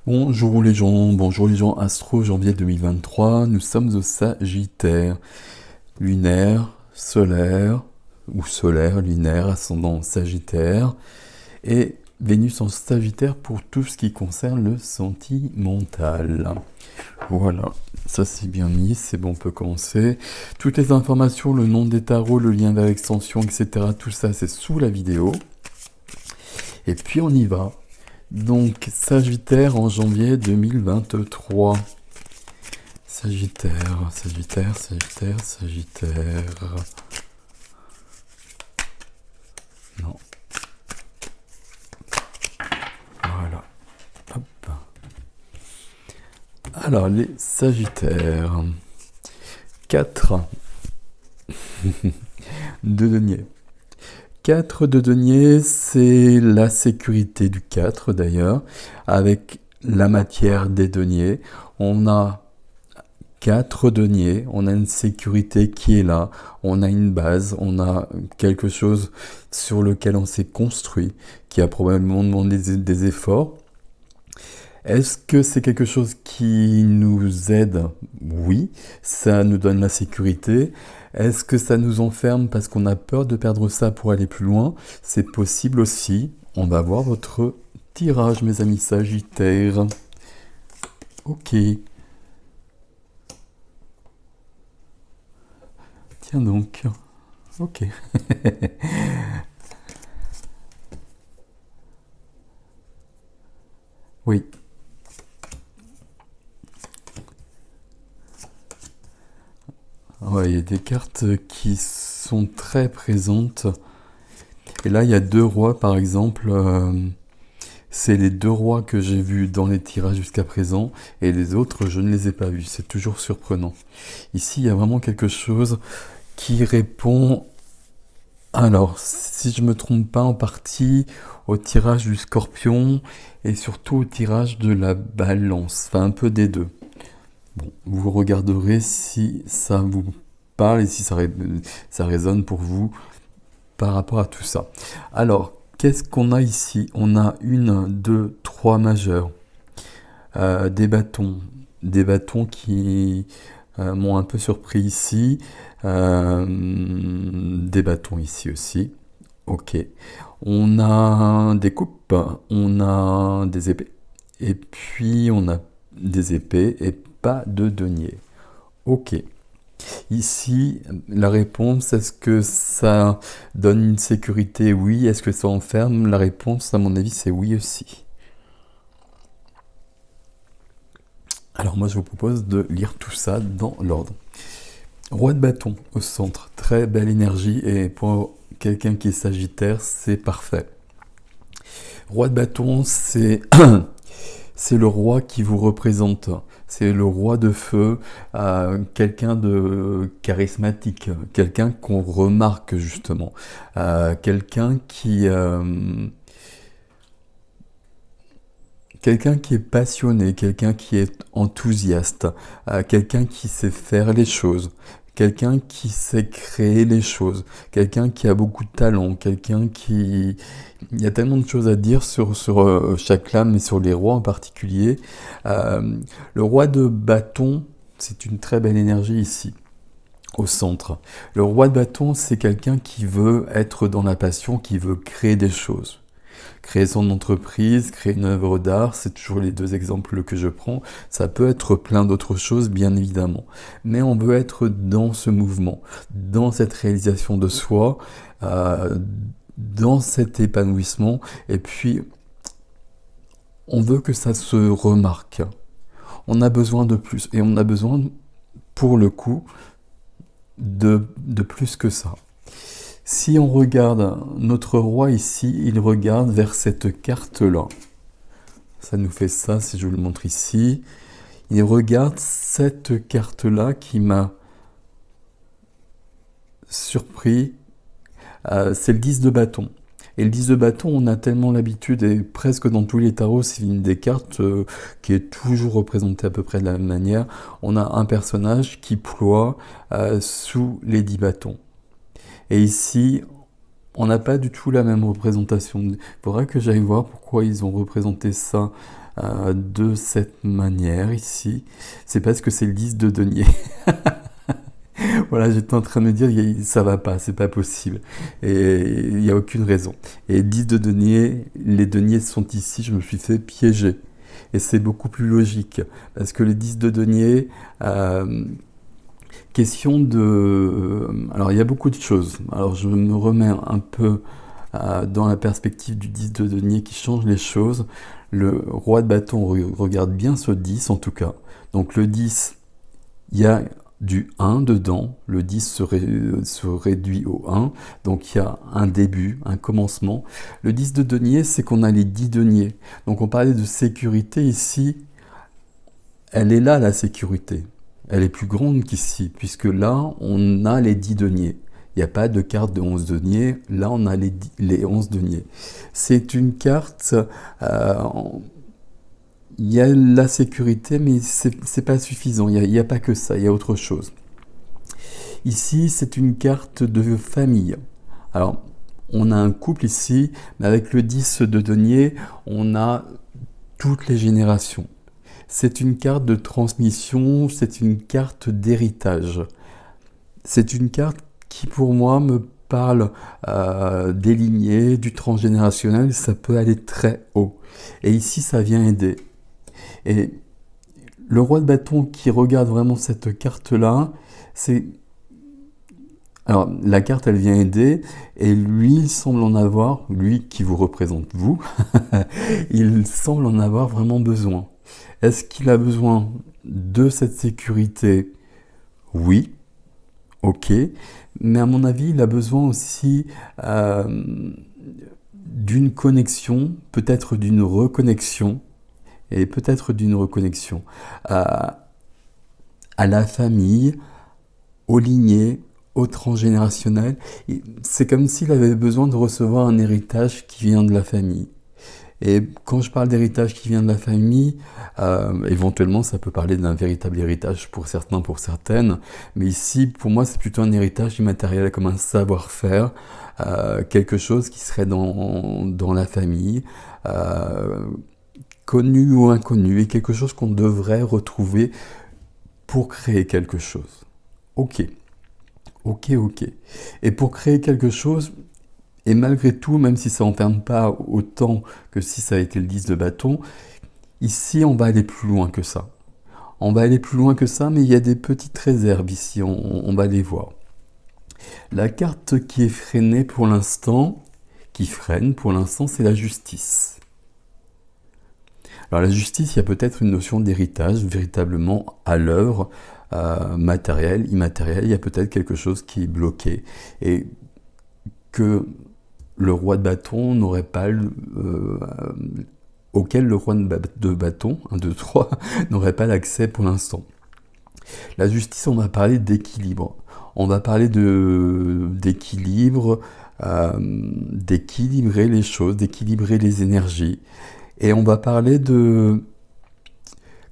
Bonjour les gens, Astro, janvier 2023, nous sommes au Sagittaire, lunaire, solaire, ou solaire, lunaire, ascendant Sagittaire, et Vénus en Sagittaire pour tout ce qui concerne le sentimental. Voilà, ça c'est bien mis, c'est bon, on peut commencer. Toutes les informations, le nom des tarots, le lien vers l'extension, etc., tout ça c'est sous la vidéo. Et puis on y va. Donc, Sagittaire en janvier 2023. Sagittaire. Non. Voilà. Hop. Alors, les Sagittaires. 4 de denier. 4 de denier, c'est la sécurité du 4 d'ailleurs, avec la matière des deniers. On a 4 deniers, on a une sécurité qui est là, on a une base, on a quelque chose sur lequel on s'est construit, qui a probablement demandé des efforts. Est-ce que c'est quelque chose qui nous aide? Oui, ça nous donne la sécurité. Est-ce que ça nous enferme parce qu'on a peur de perdre ça pour aller plus loin? C'est possible aussi. On va voir votre tirage, mes amis Sagittaires. Ok. Tiens donc. Ok. Oui. Ouais, il y a des cartes qui sont très présentes. Et là, il y a 2 rois, par exemple. C'est les 2 rois que j'ai vus dans les tirages jusqu'à présent. Et les autres, je ne les ai pas vus. C'est toujours surprenant. Ici, il y a vraiment quelque chose qui répond... Alors, si je me trompe pas, en partie au tirage du Scorpion et surtout au tirage de la Balance. Enfin, un peu des deux. Bon, vous regarderez si ça vous parle et si ça résonne pour vous par rapport à tout ça. Alors, qu'est-ce qu'on a ici? On a 1, 2, 3 majeurs. Des bâtons qui m'ont un peu surpris ici. Des bâtons ici aussi. Ok. On a des coupes, on a des épées. Et puis on a des épées et pas de denier. Ok. Ici, la réponse, est-ce que ça donne une sécurité? Oui. Est-ce que ça enferme? La réponse, à mon avis, c'est oui aussi. Alors moi, je vous propose de lire tout ça dans l'ordre. Roi de bâton au centre, très belle énergie et pour quelqu'un qui est sagittaire, c'est parfait. Roi de bâton, c'est c'est le roi qui vous représente. C'est le roi de feu, quelqu'un de charismatique, quelqu'un qu'on remarque justement, quelqu'un qui est passionné, quelqu'un qui est enthousiaste, quelqu'un qui sait faire les choses, quelqu'un qui sait créer les choses, quelqu'un qui a beaucoup de talent, quelqu'un qui... Il y a tellement de choses à dire sur chaque lame et sur les rois en particulier. Le roi de bâton, c'est une très belle énergie ici, au centre. Le roi de bâton, c'est quelqu'un qui veut être dans la passion, qui veut créer des choses. Créer son entreprise, créer une œuvre d'art, c'est toujours les 2 exemples que je prends. Ça peut être plein d'autres choses, bien évidemment. Mais on veut être dans ce mouvement, dans cette réalisation de soi, dans cet épanouissement. Et puis, on veut que ça se remarque. On a besoin de plus. Et on a besoin, pour le coup, de plus que ça. Si on regarde notre roi ici, il regarde vers cette carte-là. Ça nous fait ça, si je vous le montre ici. Il regarde cette carte-là qui m'a surpris. C'est le 10 de bâton. Et le 10 de bâton, on a tellement l'habitude, et presque dans tous les tarots, c'est une des cartes qui est toujours représentée à peu près de la même manière. On a un personnage qui ploie sous les 10 bâtons. Et ici, on n'a pas du tout la même représentation. Il faudra que j'aille voir pourquoi ils ont représenté ça de cette manière ici. C'est parce que c'est le 10 de denier. Voilà, j'étais en train de me dire, ça va pas, c'est pas possible. Et il n'y a aucune raison. Et 10 de denier, les deniers sont ici, je me suis fait piéger. Et c'est beaucoup plus logique. Parce que les 10 de denier, question de... Alors, il y a beaucoup de choses. Alors, je me remets un peu dans la perspective du 10 de denier qui change les choses. Le roi de bâton regarde bien ce 10 en tout cas. Donc, le 10, il y a du 1 dedans, le 10 se réduit au 1, donc il y a un début, un commencement. Le 10 de denier, c'est qu'on a les 10 deniers. Donc on parlait de sécurité ici, elle est là la sécurité. Elle est plus grande qu'ici, puisque là, on a les 10 deniers. Il n'y a pas de carte de 11 deniers, là on a les 11 deniers. C'est une carte... il y a la sécurité, mais c'est pas suffisant. Il n'y a pas que ça, il y a autre chose. Ici, c'est une carte de famille. Alors, on a un couple ici, mais avec le 10 de denier, on a toutes les générations. C'est une carte de transmission, c'est une carte d'héritage. C'est une carte qui, pour moi, me parle des lignées, du transgénérationnel, ça peut aller très haut. Et ici, ça vient aider. Et le roi de bâton qui regarde vraiment cette carte-là, c'est... Alors, la carte, elle vient aider, et lui, il semble en avoir, lui qui vous représente, vous, il semble en avoir vraiment besoin. Est-ce qu'il a besoin de cette sécurité? Oui, ok, mais à mon avis, il a besoin aussi d'une connexion, peut-être d'une reconnexion, et peut-être d'une reconnexion à la famille, aux lignées, au transgénérationnel. C'est comme s'il avait besoin de recevoir un héritage qui vient de la famille. Et quand je parle d'héritage qui vient de la famille, éventuellement ça peut parler d'un véritable héritage pour certains, pour certaines, mais ici pour moi c'est plutôt un héritage immatériel comme un savoir-faire, quelque chose qui serait dans la famille, connu ou inconnu, et quelque chose qu'on devrait retrouver pour créer quelque chose. Ok. Et pour créer quelque chose, et malgré tout, même si ça n'enferme pas autant que si ça a été le 10 de bâton, ici on va aller plus loin que ça. On va aller plus loin que ça, mais il y a des petites réserves ici, on va les voir. La carte qui est freinée pour l'instant, qui freine pour l'instant, c'est la justice. Alors la justice, il y a peut-être une notion d'héritage véritablement à l'œuvre, matériel, immatériel, il y a peut-être quelque chose qui est bloqué et que le roi de bâton n'aurait pas, auquel le roi de bâton, 1, 2, 3, n'aurait pas l'accès pour l'instant. La justice, on va parler d'équilibre. On va parler d'équilibre, d'équilibrer les choses, d'équilibrer les énergies. Et on va parler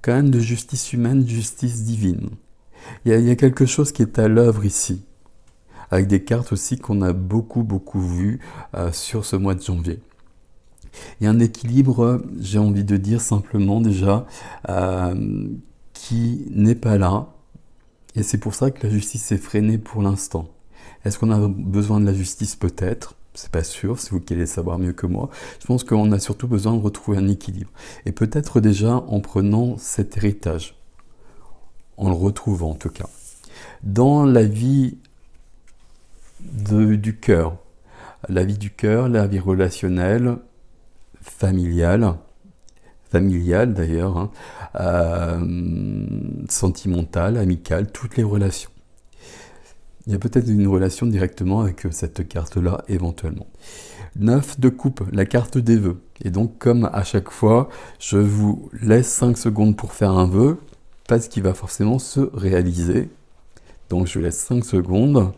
quand même de justice humaine, justice divine. Il y a quelque chose qui est à l'œuvre ici, avec des cartes aussi qu'on a beaucoup vues sur ce mois de janvier. Il y a un équilibre, j'ai envie de dire simplement déjà, qui n'est pas là, et c'est pour ça que la justice est freinée pour l'instant. Est-ce qu'on a besoin de la justice? Peut-être, c'est pas sûr, c'est vous qui allez savoir mieux que moi. Je pense qu'on a surtout besoin de retrouver un équilibre, et peut-être déjà en prenant cet héritage, en le retrouvant en tout cas. Dans la vie du cœur, la vie relationnelle, familiale d'ailleurs, sentimentale, amicale, toutes les relations. Il y a peut-être une relation directement avec cette carte-là, éventuellement. 9 de coupe, la carte des vœux. Et donc, comme à chaque fois, je vous laisse 5 secondes pour faire un vœu, parce qu'il va forcément se réaliser. Donc, je laisse 5 secondes.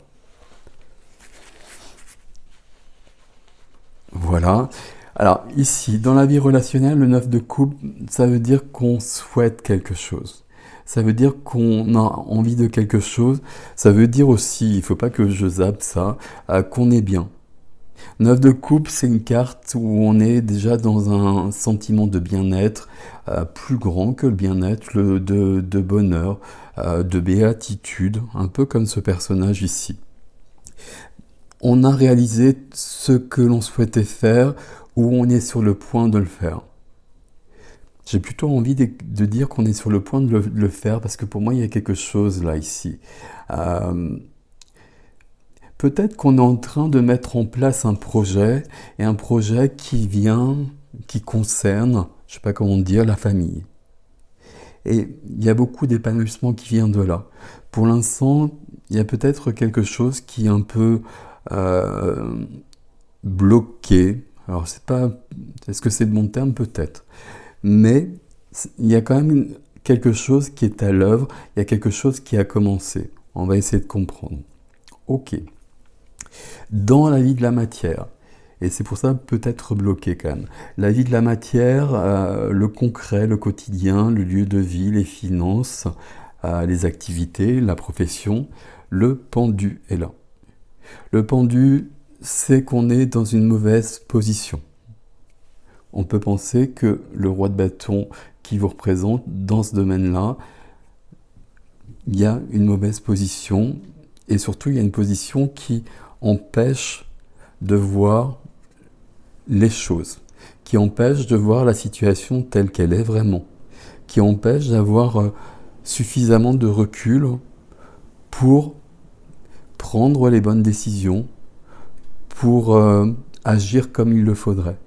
Voilà. Alors, ici, dans la vie relationnelle, le 9 de coupe, ça veut dire qu'on souhaite quelque chose. Ça veut dire qu'on a envie de quelque chose. Ça veut dire aussi, il ne faut pas que je zappe ça, qu'on est bien. Neuf de coupe, c'est une carte où on est déjà dans un sentiment de bien-être plus grand que le bien-être, de bonheur, de béatitude, un peu comme ce personnage ici. On a réalisé ce que l'on souhaitait faire ou on est sur le point de le faire. J'ai plutôt envie de dire qu'on est sur le point de le faire parce que pour moi, il y a quelque chose là, ici. Euh, Peut-être qu'on est en train de mettre en place un projet et un projet qui concerne, je ne sais pas comment dire, la famille. Et il y a beaucoup d'épanouissement qui vient de là. Pour l'instant, il y a peut-être quelque chose qui est un peu euh, bloqué. Alors, c'est pas, est-ce que c'est le bon terme? Peut-être. Mais il y a quand même quelque chose qui est à l'œuvre, il y a quelque chose qui a commencé. On va essayer de comprendre. Ok. Dans la vie de la matière, et c'est pour ça peut-être bloqué quand même, la vie de la matière, le concret, le quotidien, le lieu de vie, les finances, les activités, la profession, le pendu est là. Le pendu, c'est qu'on est dans une mauvaise position. On peut penser que le roi de bâton qui vous représente dans ce domaine-là, il y a une mauvaise position, et surtout il y a une position qui empêche de voir les choses, qui empêche de voir la situation telle qu'elle est vraiment, qui empêche d'avoir suffisamment de recul pour prendre les bonnes décisions, pour agir comme il le faudrait.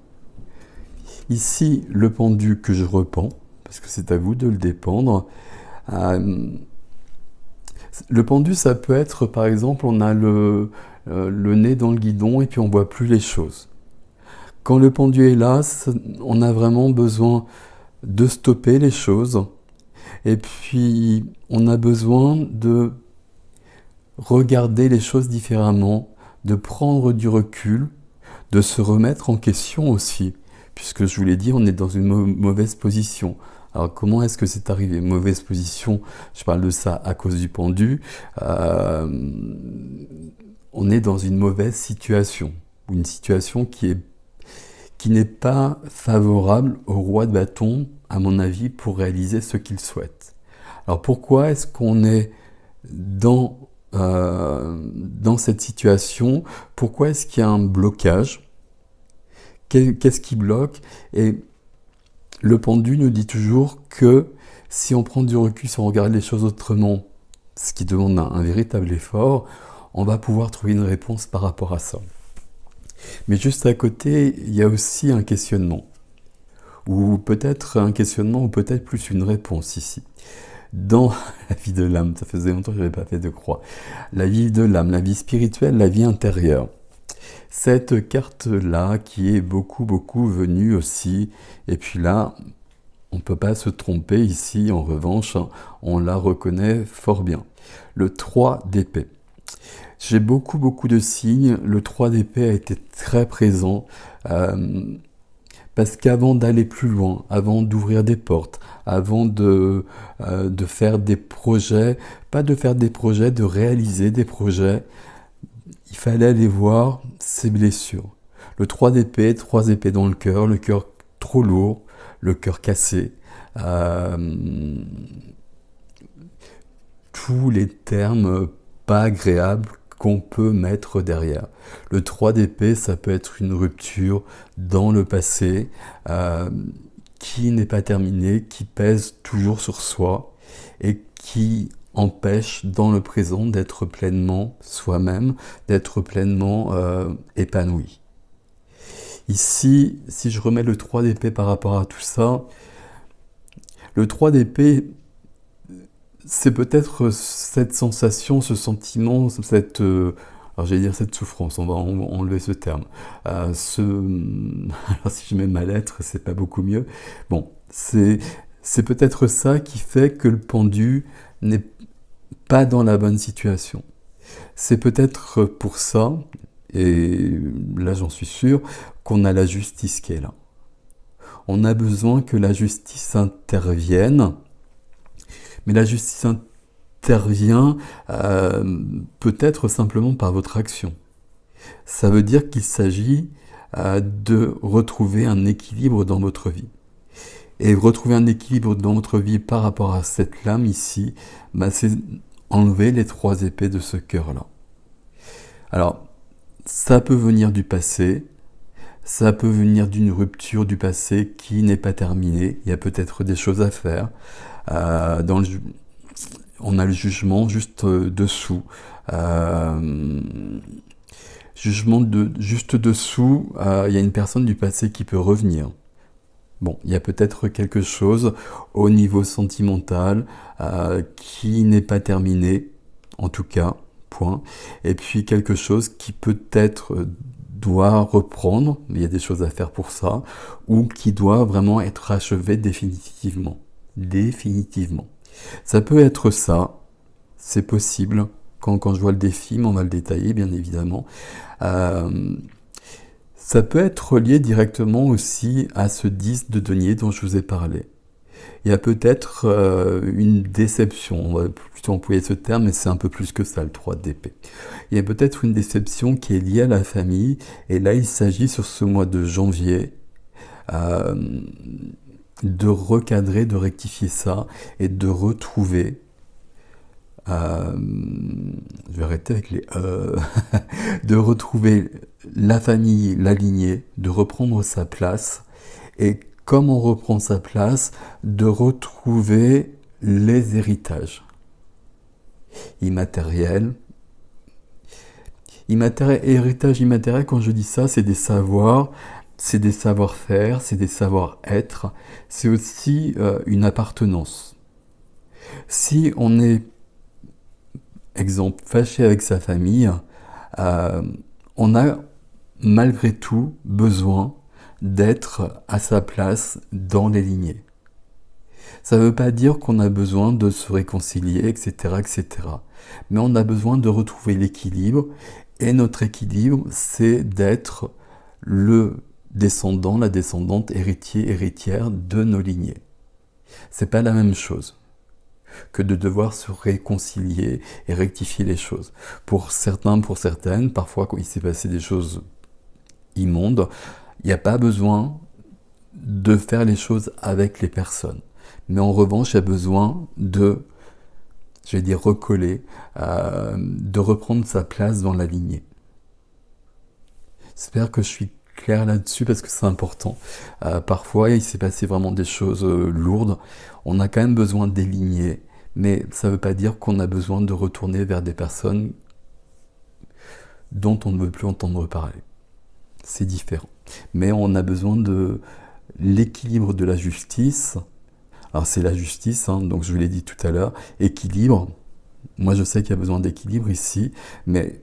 Ici, le pendu que je repends, parce que c'est à vous de le dépendre, le pendu, ça peut être, par exemple, on a le nez dans le guidon et puis on voit plus les choses. Quand le pendu est là, on a vraiment besoin de stopper les choses et puis on a besoin de regarder les choses différemment, de prendre du recul, de se remettre en question aussi, puisque je vous l'ai dit, on est dans une mauvaise position. Alors comment est-ce que c'est arrivé? Mauvaise position, je parle de ça à cause du pendu. On est dans une mauvaise situation, une situation qui n'est pas favorable au roi de bâton, à mon avis, pour réaliser ce qu'il souhaite. Alors pourquoi est-ce qu'on est dans cette situation? Pourquoi est-ce qu'il y a un blocage? Qu'est-ce qui bloque? Et le pendu nous dit toujours que si on prend du recul, si on regarde les choses autrement, ce qui demande un véritable effort, on va pouvoir trouver une réponse par rapport à ça. Mais juste à côté, il y a aussi un questionnement. Ou peut-être un questionnement, ou peut-être plus une réponse ici. Dans la vie de l'âme, ça faisait longtemps que je n'avais pas fait de croix, la vie de l'âme, la vie spirituelle, la vie intérieure. Cette carte-là qui est beaucoup venue aussi, et puis là, on ne peut pas se tromper ici, en revanche, on la reconnaît fort bien. Le 3 d'épée. J'ai beaucoup de signes, le 3 d'épée a été très présent, parce qu'avant d'aller plus loin, avant d'ouvrir des portes, avant de faire des projets, pas de faire des projets, de réaliser des projets, il fallait aller voir ses blessures. Le 3 d'épée, 3 épées dans le cœur trop lourd, le cœur cassé, tous les termes pas agréables qu'on peut mettre derrière. Le 3 d'épée, ça peut être une rupture dans le passé qui n'est pas terminée, qui pèse toujours sur soi et qui empêche dans le présent d'être pleinement soi-même, d'être pleinement épanoui. Ici, si je remets le 3 d'épée par rapport à tout ça, le 3 d'épée, c'est peut-être cette sensation, ce sentiment, cette, alors j'allais dire cette souffrance, on va enlever ce terme. Alors si je mets ma lettre, c'est pas beaucoup mieux. Bon, c'est peut-être ça qui fait que le pendu n'est pas dans la bonne situation. C'est peut-être pour ça, et là j'en suis sûr, qu'on a la justice qui est là. On a besoin que la justice intervienne, mais la justice intervient peut-être simplement par votre action. Ça veut dire qu'il s'agit de retrouver un équilibre dans votre vie. Et retrouver un équilibre dans votre vie par rapport à cette lame ici, c'est enlever les 3 épées de ce cœur-là. Alors, ça peut venir du passé, ça peut venir d'une rupture du passé qui n'est pas terminée. Il y a peut-être des choses à faire. On a le jugement juste dessous. Juste dessous, il y a une personne du passé qui peut revenir. Bon, il y a peut-être quelque chose au niveau sentimental qui n'est pas terminé, en tout cas, point. Et puis quelque chose qui peut-être doit reprendre, mais il y a des choses à faire pour ça, ou qui doit vraiment être achevé définitivement. Définitivement. Ça peut être ça, c'est possible. Quand je vois le défi, mais on va le détailler bien évidemment. Ça peut être lié directement aussi à ce 10 de denier dont je vous ai parlé. Il y a peut-être une déception, on va plutôt employer ce terme, mais c'est un peu plus que ça, le 3 d'épée. Il y a peut-être une déception qui est liée à la famille, et là il s'agit sur ce mois de janvier de recadrer, de rectifier ça, et de retrouver... je vais arrêter avec les de retrouver la famille, la lignée, de reprendre sa place, et comme on reprend sa place, de retrouver les héritages immatériels. Héritage immatériel, quand je dis ça, c'est des savoirs, c'est des savoir-faire, c'est des savoir-être, c'est aussi une appartenance. Si on est, exemple, fâché avec sa famille, on a malgré tout besoin d'être à sa place dans les lignées. Ça ne veut pas dire qu'on a besoin de se réconcilier, etc., etc. Mais on a besoin de retrouver l'équilibre, et notre équilibre, c'est d'être le descendant, la descendante, héritier, héritière de nos lignées. C'est pas la même chose que de devoir se réconcilier et rectifier les choses. Pour certains, pour certaines, parfois quand il s'est passé des choses immondes, il n'y a pas besoin de faire les choses avec les personnes. Mais en revanche, il y a besoin de, recoller, de reprendre sa place dans la lignée. J'espère que je suis clair là-dessus parce que c'est important. Parfois, il s'est passé vraiment des choses lourdes. On a quand même besoin d'éligner, mais ça ne veut pas dire qu'on a besoin de retourner vers des personnes dont on ne veut plus entendre parler. C'est différent. Mais on a besoin de l'équilibre de la justice. Alors c'est la justice, donc je vous l'ai dit tout à l'heure. Équilibre. Moi je sais qu'il y a besoin d'équilibre ici, mais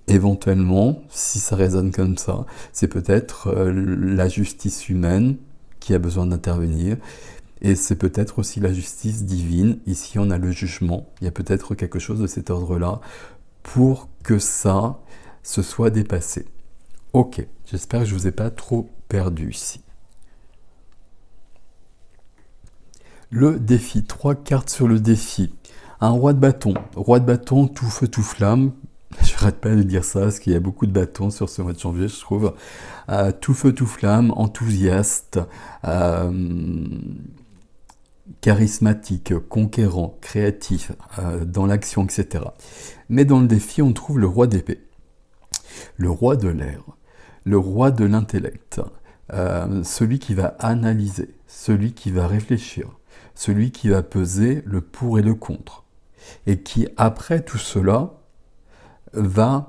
éventuellement, si ça résonne comme ça, c'est peut-être la justice humaine qui a besoin d'intervenir. Et c'est peut-être aussi la justice divine. Ici, on a le jugement. Il y a peut-être quelque chose de cet ordre-là pour que ça se soit dépassé. Ok, j'espère que je ne vous ai pas trop perdu ici. Le défi, 3 cartes sur le défi. Un roi de bâton, tout feu, tout flamme. Je n'arrête pas de dire ça, parce qu'il y a beaucoup de bâtons sur ce mois de janvier, je trouve. Tout feu, tout flamme, enthousiaste, charismatique, conquérant, créatif, dans l'action, etc. Mais dans le défi, on trouve le roi d'épée, le roi de l'air, le roi de l'intellect, celui qui va analyser, celui qui va réfléchir, celui qui va peser le pour et le contre, et qui, après tout cela, va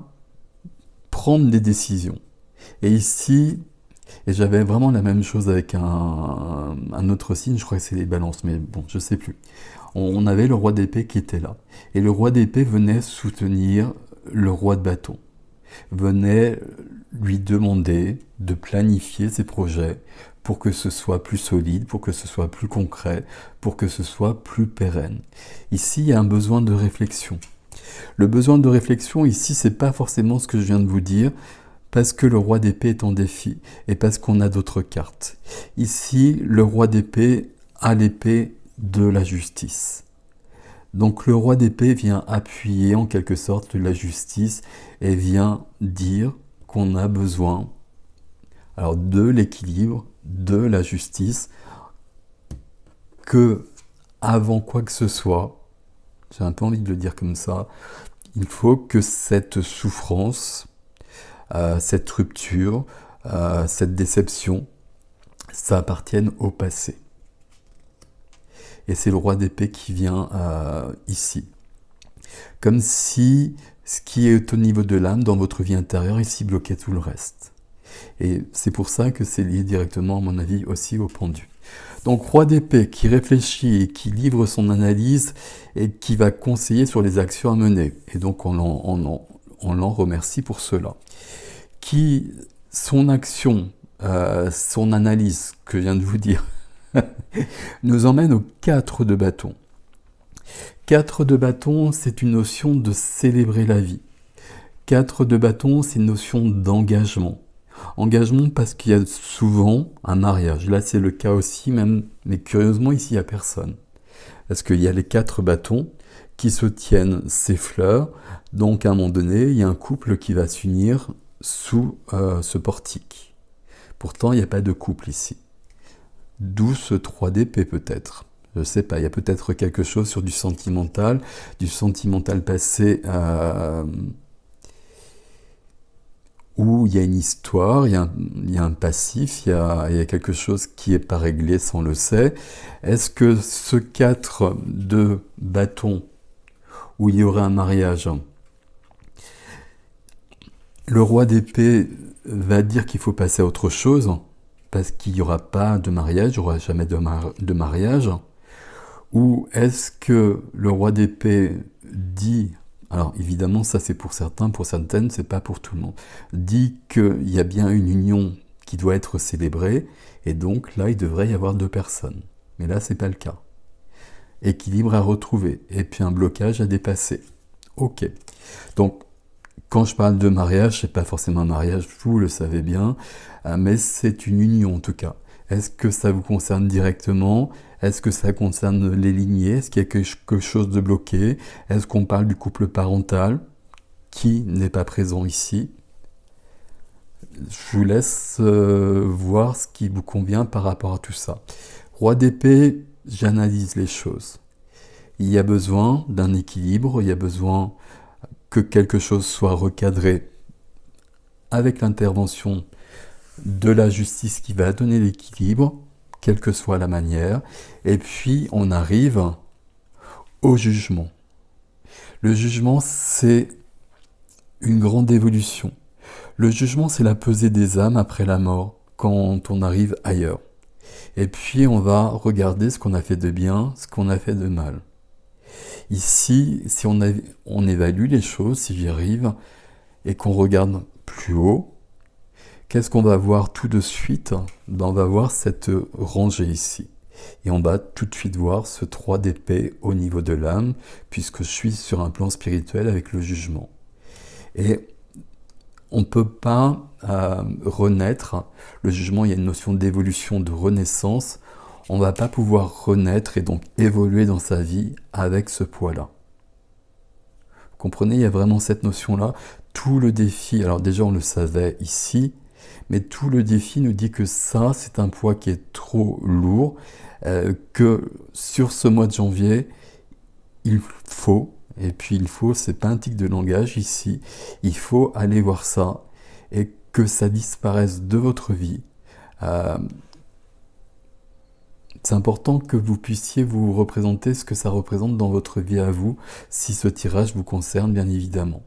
prendre des décisions. Et ici, et j'avais vraiment la même chose avec un autre signe, je crois que c'est les balances, mais bon, je sais plus. On avait le roi d'épée qui était là. Et le roi d'épée venait soutenir le roi de bâton. Venait lui demander de planifier ses projets pour que ce soit plus solide, pour que ce soit plus concret, pour que ce soit plus pérenne. Ici, il y a un besoin de réflexion. Le besoin de réflexion, ici, c'est pas forcément ce que je viens de vous dire, parce que le roi d'épée est en défi, et parce qu'on a d'autres cartes. Ici, le roi d'épée a l'épée de la justice. Donc le roi d'épée vient appuyer en quelque sorte la justice, et vient dire qu'on a besoin alors de l'équilibre, de la justice, que avant quoi que ce soit, j'ai un peu envie de le dire comme ça, il faut que cette souffrance, cette rupture, cette déception, ça appartienne au passé. Et c'est le roi d'épée qui vient ici. Comme si ce qui est au niveau de l'âme, dans votre vie intérieure, ici bloquait tout le reste. Et c'est pour ça que c'est lié directement, à mon avis, aussi au pendu. Donc, roi d'épée qui réfléchit et qui livre son analyse et qui va conseiller sur les actions à mener. Et donc, on l'en remercie pour cela. Qui, son action, son analyse, que je viens de vous dire, nous emmène au 4 de bâton. 4 de bâton, c'est une notion de célébrer la vie. 4 de bâton, c'est une notion d'engagement. Engagement parce qu'il y a souvent un mariage. Là, c'est le cas aussi, même, mais curieusement, ici, il n'y a personne. Parce qu'il y a les 4 bâtons qui se tiennent ces fleurs. Donc, à un moment donné, il y a un couple qui va s'unir sous ce portique. Pourtant, il n'y a pas de couple ici. D'où ce 3 d'épée peut-être. Je ne sais pas, il y a peut-être quelque chose sur du sentimental passé où il y a une histoire, il y a un passif, il y a quelque chose qui n'est pas réglé sans le sait. Est-ce que ce 4 de bâton où il y aurait un mariage, le roi d'épée va dire qu'il faut passer à autre chose parce qu'il n'y aura pas de mariage, il n'y aura jamais de mariage? Ou est-ce que le roi d'épée dit, alors évidemment ça c'est pour certains, pour certaines, c'est pas pour tout le monde, dit qu'il y a bien une union qui doit être célébrée, et donc là il devrait y avoir 2 personnes. Mais là c'est pas le cas. Équilibre à retrouver, et puis un blocage à dépasser. Ok. Donc, quand je parle de mariage, c'est pas forcément un mariage, vous le savez bien, mais c'est une union en tout cas. Est-ce que ça vous concerne directement? Est-ce que ça concerne les lignées? Est-ce qu'il y a quelque chose de bloqué? Est-ce qu'on parle du couple parental qui n'est pas présent ici? Je vous laisse voir ce qui vous convient par rapport à tout ça. Roi d'épée, j'analyse les choses. Il y a besoin d'un équilibre, il y a besoin que quelque chose soit recadré avec l'intervention de la justice qui va donner l'équilibre, quelle que soit la manière, et puis on arrive au jugement. Le jugement, c'est une grande évolution. Le jugement, c'est la pesée des âmes après la mort, quand on arrive ailleurs. Et puis on va regarder ce qu'on a fait de bien, ce qu'on a fait de mal. Ici, si on évalue les choses, si j'y arrive, et qu'on regarde plus haut, qu'est-ce qu'on va voir tout de suite? On va voir cette rangée ici. Et on va tout de suite voir ce 3 d'épée au niveau de l'âme, puisque je suis sur un plan spirituel avec le jugement. Et on ne peut pas renaître. Le jugement, il y a une notion d'évolution, de renaissance. On ne va pas pouvoir renaître et donc évoluer dans sa vie avec ce poids-là. Vous comprenez, il y a vraiment cette notion-là. Tout le défi, alors déjà on le savait ici, mais tout le défi nous dit que ça, c'est un poids qui est trop lourd, que sur ce mois de janvier, il faut, et puis il faut, c'est pas un tic de langage ici, il faut aller voir ça, et que ça disparaisse de votre vie. C'est important que vous puissiez vous représenter ce que ça représente dans votre vie à vous, si ce tirage vous concerne, bien évidemment.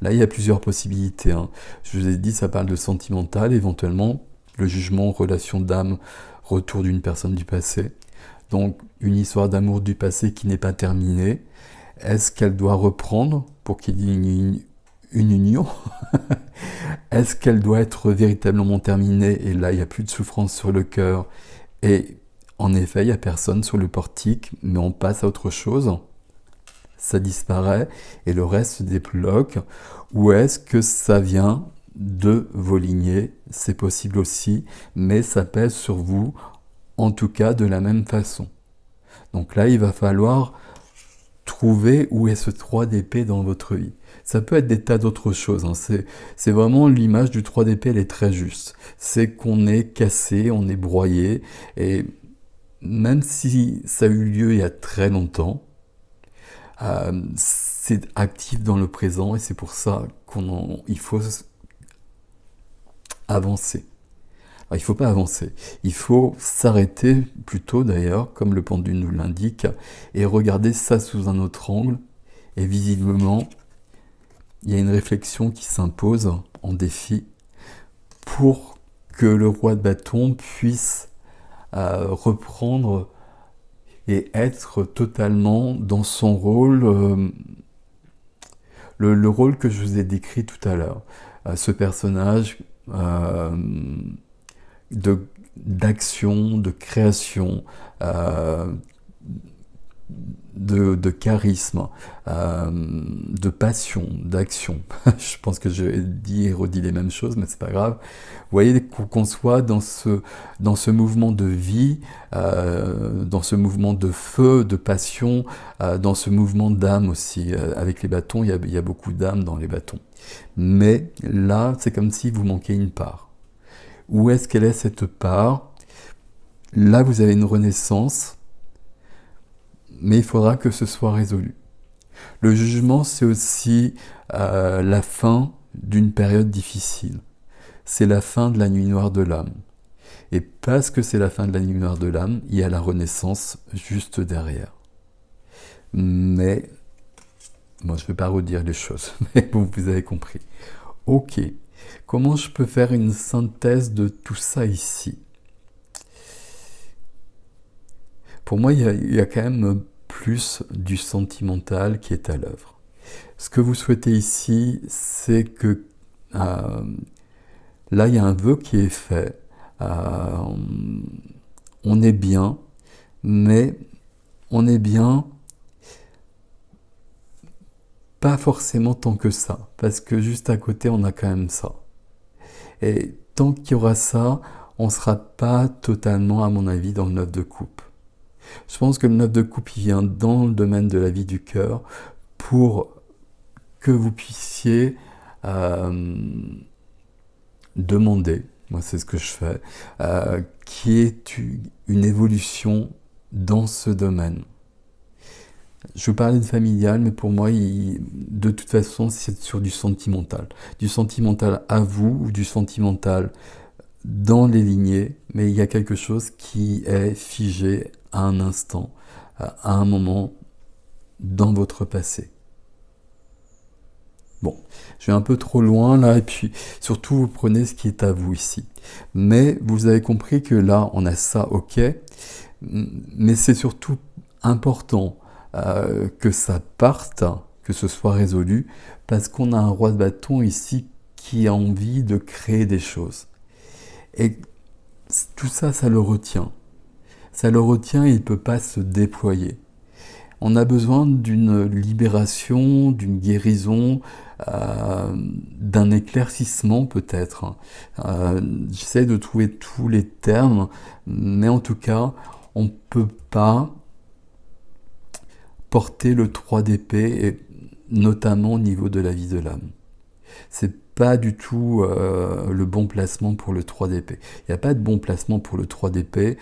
Là, il y a plusieurs possibilités. Je vous ai dit, ça parle de sentimental, éventuellement, le jugement, relation d'âme, retour d'une personne du passé. Donc, une histoire d'amour du passé qui n'est pas terminée. Est-ce qu'elle doit reprendre pour qu'il y ait une union? Est-ce qu'elle doit être véritablement terminée? Et là, il n'y a plus de souffrance sur le cœur. Et en effet, il n'y a personne sur le portique, mais on passe à autre chose. Ça disparaît et le reste se débloque. Ou est-ce que ça vient de vos lignées? C'est possible aussi, mais ça pèse sur vous, en tout cas de la même façon. Donc là, il va falloir trouver où est ce 3 d'épée dans votre vie. Ça peut être des tas d'autres choses, hein. C'est vraiment l'image du 3 d'épée, elle est très juste. C'est qu'on est cassé, on est broyé, et même si ça a eu lieu il y a très longtemps, c'est actif dans le présent, et c'est pour ça il faut avancer. Alors, il ne faut pas avancer, il faut s'arrêter plutôt d'ailleurs, comme le pendule nous l'indique, et regarder ça sous un autre angle, et visiblement, il y a une réflexion qui s'impose en défi pour que le roi de bâton puisse reprendre et être totalement dans son rôle, le rôle que je vous ai décrit tout à l'heure. Ce personnage d'action, de création, de charisme, de passion, d'action. Je pense que j'ai dit et redit les mêmes choses, mais c'est pas grave. Vous voyez qu'on soit dans ce mouvement de vie, dans ce mouvement de feu, de passion, dans ce mouvement d'âme aussi. Avec les bâtons, il y a beaucoup d'âme dans les bâtons. Mais là, c'est comme si vous manquiez une part. Où est-ce qu'elle est cette part? Là, vous avez une renaissance, mais il faudra que ce soit résolu. Le jugement, c'est aussi la fin d'une période difficile. C'est la fin de la nuit noire de l'âme. Et parce que c'est la fin de la nuit noire de l'âme, il y a la renaissance juste derrière. Mais, moi je ne vais pas redire les choses, mais bon, vous avez compris. Ok, comment je peux faire une synthèse de tout ça ici? Pour moi, il y a quand même plus du sentimental qui est à l'œuvre. Ce que vous souhaitez ici, c'est que là, il y a un vœu qui est fait. On est bien, mais on est bien pas forcément tant que ça, parce que juste à côté, on a quand même ça. Et tant qu'il y aura ça, on ne sera pas totalement, à mon avis, dans le 9 de coupe. Je pense que le 9 de coupe, il vient dans le domaine de la vie du cœur pour que vous puissiez demander, moi c'est ce que je fais, qui est une évolution dans ce domaine. Je vous parlais de familial, mais pour moi, de toute façon, c'est sur du sentimental. Du sentimental à vous, ou du sentimental dans les lignées, mais il y a quelque chose qui est figé à un instant, à un moment dans votre passé. Bon, je vais un peu trop loin là, et puis surtout vous prenez ce qui est à vous ici. Mais vous avez compris que là, on a ça, ok, mais c'est surtout important que ça parte, que ce soit résolu, parce qu'on a un roi de bâton ici qui a envie de créer des choses. Et tout ça, ça le retient. Ça le retient et il ne peut pas se déployer. On a besoin d'une libération, d'une guérison, d'un éclaircissement peut-être. J'essaie de trouver tous les termes, mais en tout cas, on ne peut pas porter le 3 d'épée, et notamment au niveau de la vie de l'âme. C'est pas du tout le bon placement pour le 3 d'épée. Il n'y a pas de bon placement pour le 3 d'épée,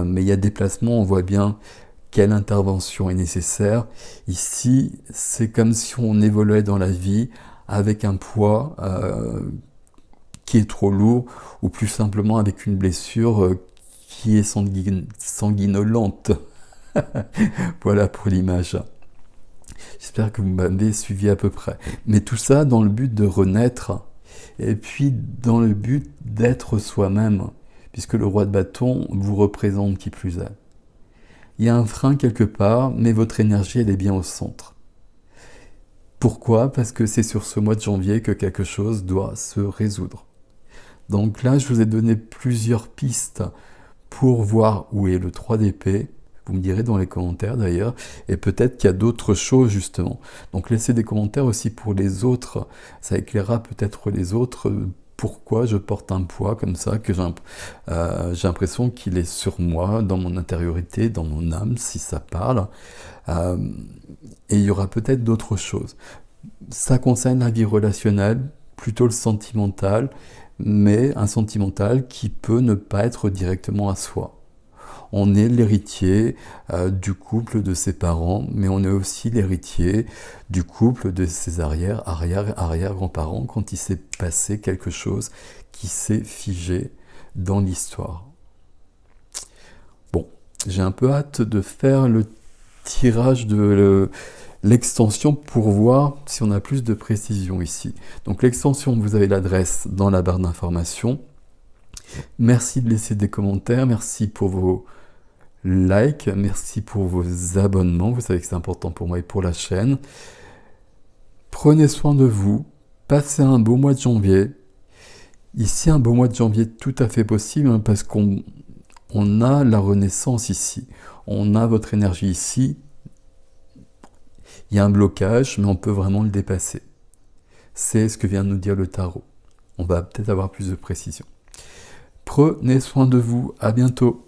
mais il y a des placements, on voit bien quelle intervention est nécessaire. Ici, c'est comme si on évoluait dans la vie avec un poids qui est trop lourd, ou plus simplement avec une blessure qui est sanguinolente. Voilà pour l'image. J'espère que vous m'avez suivi à peu près. Mais tout ça dans le but de renaître, et puis dans le but d'être soi-même, puisque le roi de bâton vous représente qui plus est. Il y a un frein quelque part, mais votre énergie, elle est bien au centre. Pourquoi? Parce que c'est sur ce mois de janvier que quelque chose doit se résoudre. Donc là, je vous ai donné plusieurs pistes pour voir où est le 3 d'épée. Vous me direz dans les commentaires d'ailleurs, et peut-être qu'il y a d'autres choses justement. Donc laissez des commentaires aussi pour les autres, ça éclairera peut-être les autres pourquoi je porte un poids comme ça, que j'ai l'impression qu'il est sur moi, dans mon intériorité, dans mon âme, si ça parle. Euh, et il y aura peut-être d'autres choses. Ça concerne la vie relationnelle, plutôt le sentimental, mais un sentimental qui peut ne pas être directement à soi. On est l'héritier du couple de ses parents, mais on est aussi l'héritier du couple de ses arrière-grands-parents quand il s'est passé quelque chose qui s'est figé dans l'histoire. Bon, j'ai un peu hâte de faire le tirage de l'extension pour voir si on a plus de précision ici. Donc l'extension, vous avez l'adresse dans la barre d'information. Merci de laisser des commentaires, merci pour vos likes, merci pour vos abonnements, vous savez que c'est important pour moi et pour la chaîne. Prenez soin de vous, passez un beau mois de janvier. Ici, un beau mois de janvier tout à fait possible parce qu'on a la renaissance ici, on a votre énergie ici. Il y a un blocage, mais on peut vraiment le dépasser. C'est ce que vient de nous dire le tarot. On va peut-être avoir plus de précision. Prenez soin de vous, à bientôt.